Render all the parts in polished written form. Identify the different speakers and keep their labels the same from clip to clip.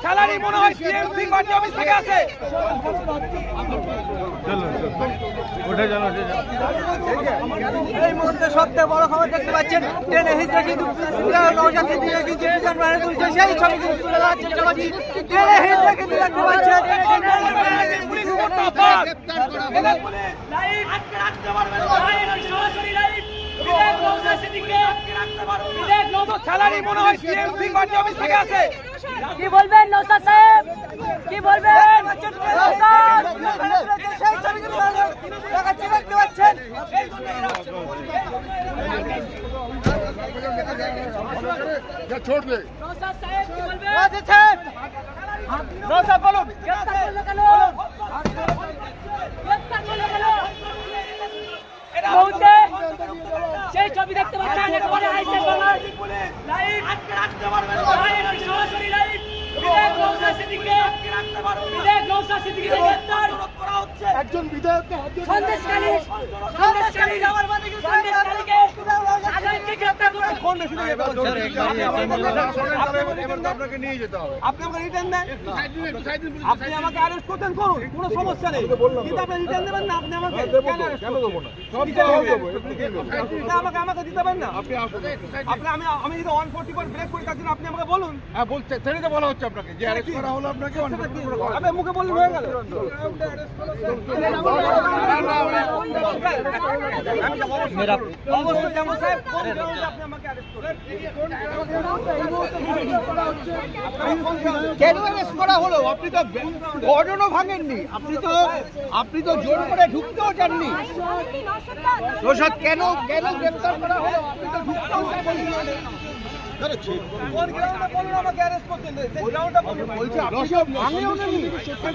Speaker 1: Salary মনে হয় TMC party office থেকে আসে।
Speaker 2: এই মুহূর্তে সবচেয়ে বড় খবর দেখতে পাচ্ছেন, ট্রেনে হিসেবে কিন্তু নৌসাদ সিদ্দিকী কিন্তু মিজান বাইরে তুলছে, সেই ছবি কিন্তু তুলে দেওয়ার চেষ্টা করছি। ট্রেনে হিসেবে কিন্তু দেখতে পাচ্ছেন
Speaker 1: স্যালারি মনে হয় টিএমসি পার্টি অফিস থেকে আসে।
Speaker 3: কি বলবেন নৌসাদ সাহেব, কি বলবেন?
Speaker 2: সেই ছবি কিন্তু দেখাচ্ছি, দেখতে পাচ্ছেন।
Speaker 3: নৌসাদ সাহেব কি বলবেন?
Speaker 2: নৌসাদ বলুন,
Speaker 3: গ্রেফতার করলো কেন? গ্রেফতার করলো কেন? মুহূর্তে সেই ছবি দেখতে পাচ্ছেন, একেবারে আইসের বাংলার লাইভ সরাসরি লাইভ। বিধায়ক নৌসাদ সিদ্দিকী গ্রেফতার করা হচ্ছে।
Speaker 2: একজন বিধায়ককে
Speaker 3: সন্দেশকারীকে সাধারণকে গ্রেফতার করা হচ্ছে।
Speaker 1: আপনাকে নিয়ে যেতে হবে। আপনি আমাকে রিটার্ন দেন, আপনি আমাকে অ্যারেস্ট করতেন, করুন, কোনো সমস্যা নেই, কিন্তু আপনি রিটার্ন দেবেন না। আপনি আমাকে কেন অ্যারেস্ট করবেন? আমাকে দিতে পারেন না। আপনি আমি যদি 144 ব্রেক করি তার জন্য আপনি আমাকে বলুন। হ্যাঁ বলতে ছেড়ে বলা হচ্ছে আপনাকে যে অ্যারেস্ট করা হলো আপনাকে। আপনি মুখে বললেন হয়ে গেল। অবশ্যই যেমন সাহেব আপনি আমাকে অ্যারেস্ট করবেন।
Speaker 2: কেন অ্যারেস্ট করা হলো? আপনি তো গর্ডনও ভাঙেননি, আপনি তো জোর করে ঢুকতেও চাননি। নৌসাদ কেন গ্রেফতার করা হলো? আপনি তো ঢুকতেও চাননি।
Speaker 1: কোন গ্রাউন্ডে বলুন আমাকে অ্যারেস্ট করতেন? সেই গ্রাউন্ডটা বলুন। বলছি আপনি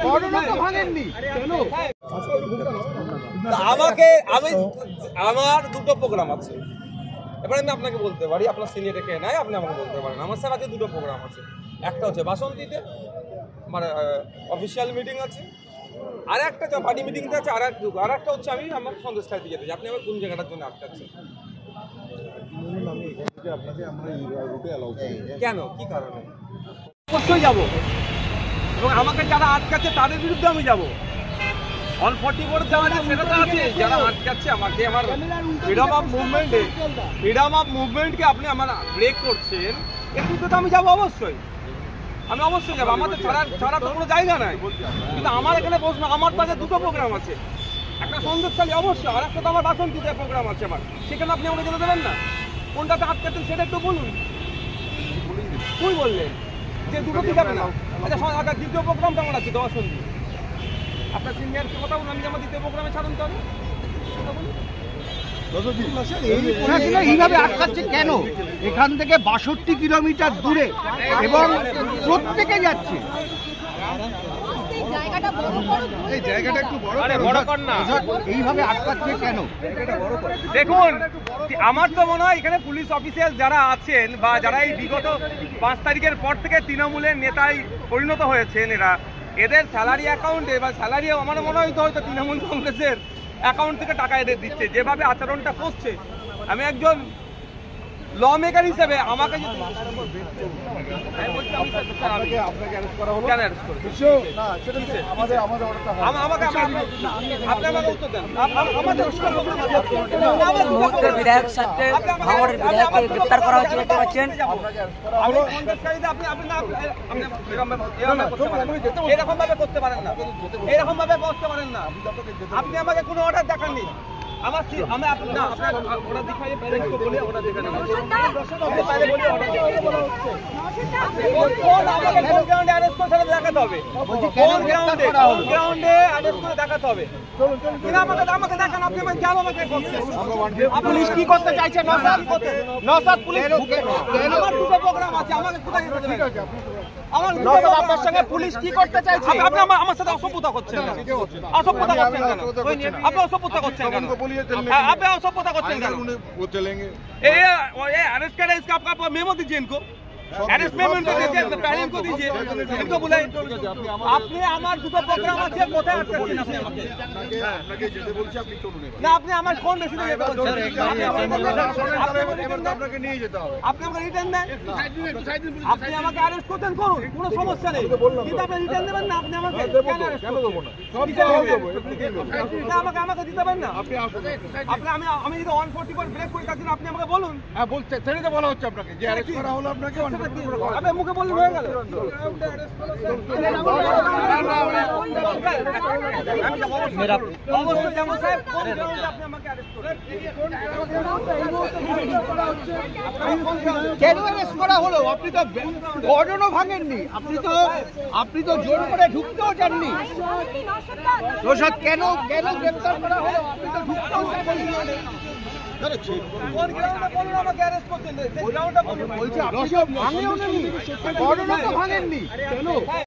Speaker 2: গর্ডনও তো ভাঙেননি কেন?
Speaker 4: আমার দুটো প্রোগ্রাম আছে। এবার আমি আপনাকে বলতে পারি, আপনার সিনিয়রে কে নাই আপনি আমাকে বলতে পারেন। আমার স্যার আজকে দুটো প্রোগ্রাম আছে। একটা হচ্ছে বাসন্তীতে আমার অফিসিয়াল মিটিং আছে, আর একটা পার্টি মিটিংতে আছে, আর একটা হচ্ছে আমি আমার সন্দেশখালিতে যেতে চাই। আপনি আমার কোন জায়গাটার জন্য আটকাচ্ছেন? কেন, কি কারণে?
Speaker 1: অবশ্যই যাবো, এবং আমাকে যারা আটকাচ্ছে তাদের বিরুদ্ধে আমি যাবো। 144 যাওয়া সেটা তো আছে, যারা আটকাচ্ছে আমাকে আমার ফ্রিডম অফ মুভমেন্টকে আপনি আমার ব্রেক করছেন, এর বিরুদ্ধে তো আমি যাবো। আমি অবশ্যই যাবো। আমাদের ছাড়া তো কোনো জায়গা নাই। কিন্তু আমার এখানে বসবো, আমার তো আগে দুটো প্রোগ্রাম আছে, একটা সন্দেশখালী অবশ্যই, আর একটা তো আমার বাসন্তীতে প্রোগ্রাম আছে আমার। সেখানে আপনি আমাকে যেতে দেবেন না? কোনটাতে আটকাচ্ছেন সেটা একটু বলুন। তুই বললেন যে দুটোতে যাবে না। আচ্ছা দ্বিতীয় প্রোগ্রামটা আমার আছে বাসন্তী। আপনার সিনিয়রকে কথা বলুন, আমি আমার দ্বিতীয় প্রোগ্রামে ছাড়ুন তো।
Speaker 2: এইভাবে আটকাচ্ছে কেন? এখান থেকে 62 কিলোমিটার দূরে এবং প্রত্যেকে যাচ্ছে।
Speaker 1: এই জায়গাটা একটু বড় কর না।
Speaker 2: এইভাবে আটকাচ্ছে কেন?
Speaker 1: দেখুন, আমার তো মনে হয় এখানে পুলিশ অফিসিয়াল যারা আছেন বা যারা এই বিগত 5 তারিখের পর থেকে তৃণমূলের নেতায় পরিণত হয়েছেন, এদের স্যালারি অ্যাকাউন্টে বা স্যালারি আমার মনে হয় তো হয়তো তৃণমূল কংগ্রেসের অ্যাকাউন্ট থেকে টাকা এদের দিচ্ছে। যেভাবে আচরণটা করছে, আমি একজন ল মেকার হিসেবে আমাকে
Speaker 3: বিধায়ক সাথে ভাঙড়ের বিধায়ককে গ্রেফতার করা হচ্ছে, দেখতে পাচ্ছেন।
Speaker 1: এরকম ভাবে করতে পারেন না, এরকম ভাবে করতে পারেন না। আপনি আমাকে কোনো অর্ডার দেখাননি। আমার ওরা দেখাই বলে ওরা দেখা নেবেন। কোন গ্রাউন্ডে অ্যারেস্ট করে সেটা দেখাতে হবে। কোন গ্রাউন্ডে অ্যারেস্ট করে দেখাতে হবে। আমাকে দেখান, আপনি আমাকে কেন আমাকে পুলিশ কি করতে চাইছে? নৌসাদ পুলিশ আমার দুটো প্রোগ্রাম আছে, আমাকে কোথায় যেতে দেবেন? আমার আপনার সঙ্গে পুলিশ কি করতে চাইছে? আপনি আমার সাথে অসভ্যতা করছেন কেন? অসভ্যতা করছেন কেন? আপনি অসভ্যতা করছেন কেন? आप सब पता करते हैं। ये अरेस्ट करा, इसका आपका मेमो दीजिए इनको। अरेस्ट में मिलते थे पहले इनको दीजिए, इनको बुलाइए। আপনি আমার দুটো প্রোগ্রাম আছে, কোথায় আটকাচ্ছেন আপনি আমাকে?
Speaker 2: আপনাকে যেতে বলছি, আপনি চলুন এবার।
Speaker 1: না, আপনি আমার ফোন বেশি দিয়ে বলছেন।
Speaker 2: আপনাকে নিয়ে যেতে হবে।
Speaker 1: আপনি আমাকে রিটার্ন দেন, আপনি আমাকে অ্যারেস্ট করতেন করুন, কোনো সমস্যা নেই, কিন্তু আপনি রিটার্ন দেবেন না। আপনি আমাকে কেন অ্যারেস্ট করবেন? না, আমাকে দিতে পারেন না। আপনি আমি যদি 144 ব্রেক করে থাকি, আপনি আমাকে বলুন।
Speaker 2: হ্যাঁ, বলতে সেটাই তো বলা হচ্ছে আপনাকে, যে অ্যারেস্ট করা হলো আপনাকে।
Speaker 1: আপনি মুখে বললেন হয়ে গেল। অবশ্যই যেমন সাহেব, কোন কারণে আপনি আমাকে অ্যারেস্ট করলেন?
Speaker 2: কেন অ্যারেস্ট করা হলো? আপনি তো গর্ডনও ভাঙেননি, আপনি তো জোর করে ঢুকতেও চাননি। রোশাদ, কেন গ্রেফতার করা হলো? আপনি তো ঢুকতেও চাননি।
Speaker 1: কোন গ্রাউন্ডে বলুন আমাকে অ্যারেস্ট করছেন? সেই গ্রাউন্ডটা বলুন।
Speaker 2: বলছি, আপনি তো ভাঙেননি, গর্ডনও তো ভাঙেননি। কেন?